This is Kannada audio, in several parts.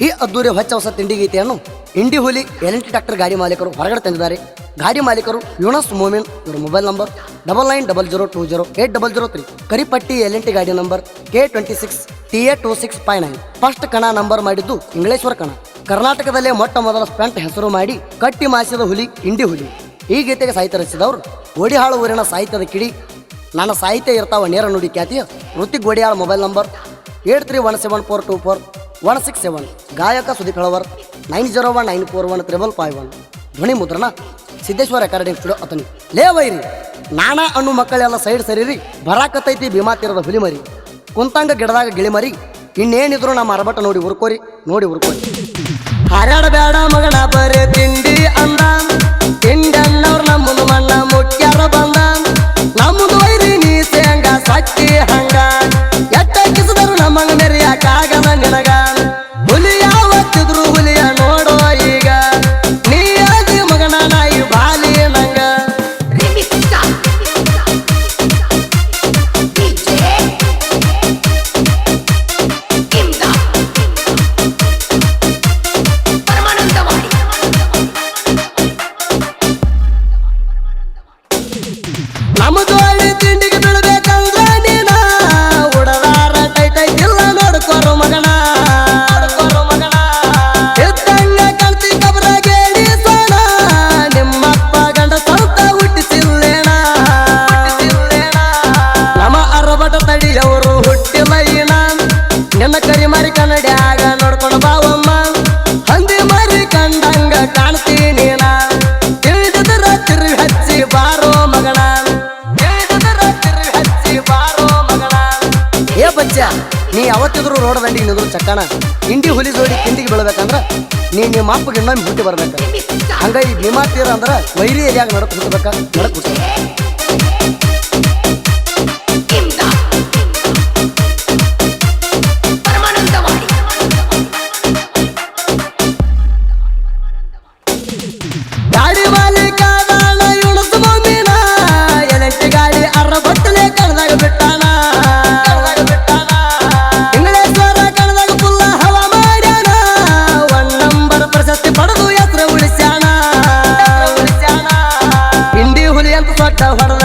ಈ ಅದ್ದೂರಿ ಹೊಚ್ಚ ಹೊಸ ತಿಂಡಿ ಗೀತೆಯನ್ನು ಇಂಡಿ ಹುಲಿ ಎಲ್&ಟಿ ಟ್ರ್ಯಾಕ್ಟರ್ ಗಾಡಿ ಮಾಲೀಕರು ಹೊರಗಡೆ ತಂದಿದ್ದಾರೆ. ಗಾಡಿ ಮಾಲೀಕರು ಯೂನಸ್ ಮೋಮಿನ್. ಇವರ ಮೊಬೈಲ್ ನಂಬರ್ 9900208003. ಕರಿಪಟ್ಟಿ ಎಲ್&ಟಿ ಗಾಡಿ ನಂಬರ್ K26 TA2659. ಫಸ್ಟ್ ಕಣ ನಂಬರ್ ಮಾಡಿದ್ದು ಇಂಗ್ಲೇಶ್ವರ ಕಣ. ಕರ್ನಾಟಕದಲ್ಲೇ ಮೊಟ್ಟ ಮೊದಲ ಸ್ಟಂಟ್ ಹೆಸರು ಮಾಡಿ ಕಟ್ಟಿ ಮಾಸಿದ ಹುಲಿ ಇಂಡಿ ಹುಲಿ. ಈ ಗೀತೆಗೆ ಸಾಹಿತ್ಯ ರಚಿಸಿದವರು ಗೋಡಿಹಾಳು ಊರಿನ ಸಾಹಿತ್ಯದ ಕಿಡಿ ನನ್ನ ಸಾಹಿತ್ಯ ಇರ್ತಾವ ನೇರ ನುಡಿ ಖ್ಯಾತಿಯ ಋತಿಕ್ ಗೋಡಿಹಾಳು. Mobile number 8317424167. ಗಾಯಕ ಸುದೀಪ್ ಹೆಳವರ್ 9019415551. ಧ್ವನಿ ಮುದ್ರಣ ಸಿದ್ದೇಶ್ವರ ರೆಕಾರ್ಡಿಂಗ್ ಸ್ಟುಡಿಯೋ ಅತನಿ. ಲೇ ವೈರಿ ನಾನಾ ಅಣ್ಣು ಮಕ್ಕಳೆಲ್ಲ ಸೈಡ್ ಸರಿರಿ, ಬರಾಕತೈತಿ ಭೀಮಾ ತೀರದ ಹುಲಿ ಮರಿ, ಕುಂತಂಗ ಗಿಡದಾಗ ಗಿಳಿಮರಿ, ಇನ್ನೇನಿದ್ರು ನಮ್ಮ ಅರಬಟ ನೋಡಿ ಉರ್ಕೋರಿ ಹಾರಾಡ ಬೇಡ ಮಗನ ಬರೇ ತಿಂಡಿ ಅಂದ, ತಿಂಡಿ ಅನ್ನವ್ರು ನಮ್ಮದು ಮಣ್ಣ ಮುಟ್ಟ್ಯಾರ ಬಂದ, ನಮ್ಮದು ವೈರಿ ನೀ ಸೇಂಗ ಸತ್ತಿ ಹಂಗ, ಎಟ್ಟ ಕಿಸಿದರು ನಮ್ಮಂಗ ಮೆರಿಯಾಕಾಗದ ನಿನಗ, ಹುಲಿ ಯಾವತ್ತಿದ್ರು ಹುಲಿಯ ನೋಡೋ ಈಗ, ನೀ ಆದಿ ಮಗನ ನಾಯಿ ಬಾಲಿ ನಂಗ. ನಮ್ಮದು ಹಳ್ಳಿ ತಿಂಡಿಗೆ ಬೀಳ್ಬೇಕಂದ್ರ ನೀನ, ಉಡದಾರ ಟೈಟೈತಿಲ್ಲ ನೋಡ್ಕೋರು ಮಗನ, ಇದ್ದಂಗ ಕಲ್ತಿ ಕಬ್ರಾಗೇಡಿ ಸೋಣ, ನಿಮ್ಮಪ್ಪ ಗಂಡ ಸಂತ ಹುಟ್ಟಿಸಿಲ್ಲೇಣ, ನಮ್ಮ ಅರಬಟ ತಡಿಯವರು ಹುಟ್ಟಿಲ್ಲ ಈನ, ನಿನ್ನ ಕರಿ ಮಾರಿ ಕನ್ನಡ್ಯಾಗ ನೋಡ್ಕೊಂಡು ಬಾವಮ್ಮ, ಹಂದಿ ಮಾರಿ ಕಂಡಂಗ ಕಾಣ್ತೀನಿ ನಾ, ತಿಳಿದಿದ್ರ ತಿರುಗಿ ಹಚ್ಚಿ ಬಾರೋ ಮಗನ, ಏ ಬಚ್ಚ ನೀ ಯಾವತ್ತಿದ್ರು ರೋಡ್ ದಂಡಿಗೆ ನಿಂದ್ರು ಚಕ್ಕಣ, ಇಂಡಿ ಹುಲಿ ಜೋಡಿ ತಿಂಡಿಗೆ ಬೀಳ್ಬೇಕಂದ್ರ ನೀ ನಿಮ್ಮ ಅಪ್ಪಗೆ ಇನ್ನೊಮ್ಮೆ ಹುಟ್ಟಿ ಬರ್ಬೇಕ. ಹಂಗ ಈ ಭೀಮಾ ತೀರ ಅಂದ್ರ ವೈರಿ ಏರಿಯಾಗ ನಡಕ್ ಹುಟ್ಟಬೇಕ, ನಡಕ್ ಹುಟ್ಟ ಗಾಡಿ ಮಾಲೀಕ ಯೂನಸ್ ಮೋಮಿನ, ಎಲ್&ಟಿ ಗಾಡಿ ಅರ್ರ ಬಟ್ಟಲೆ ಕಣದಾಗ ಬಿಟ್ಟಾನ, ಇಂಗ್ಲೇಶ್ವರ ಕಣದಾಗ ಫುಲ್ಲ ಹವ ಮಾಡ್ಯಾನ, 1 ನಂಬರ್ ಪ್ರಶಸ್ತಿ ಪಡೆದು ಹೆಸರು ಉಳಿಸ್ಯಾನ, ಇಂಡಿ ಹುಲಿ ಅಂತ ಸೊಟ್ಟ ಹೊಡೆದ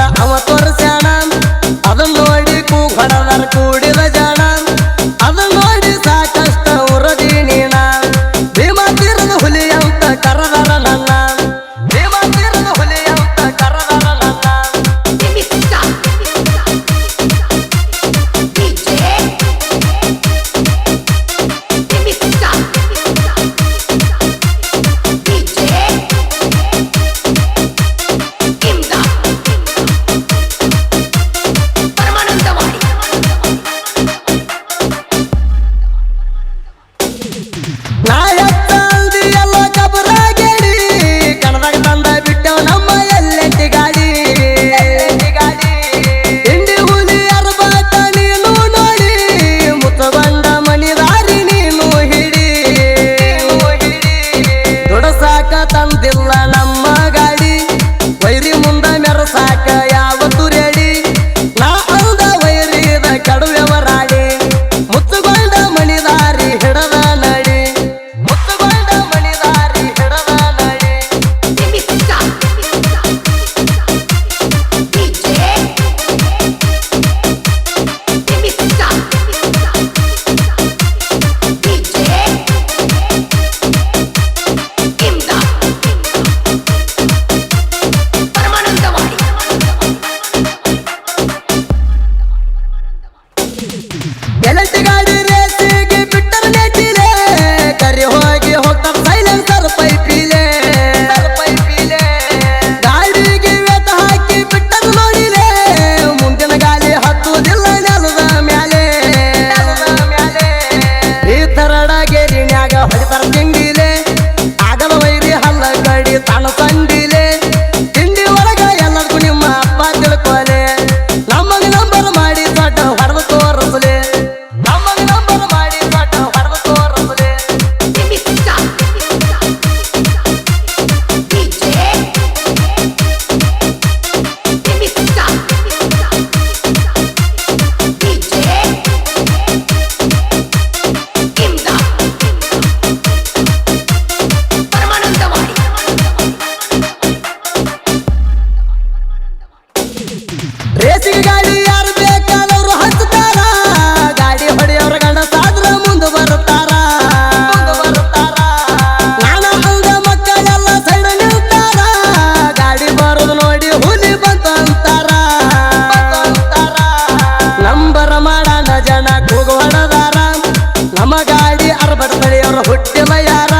ಬಡತಳಿ ಅವ್ರ ಹುಟ್ಟಿಲ್ಲ ಯಾರ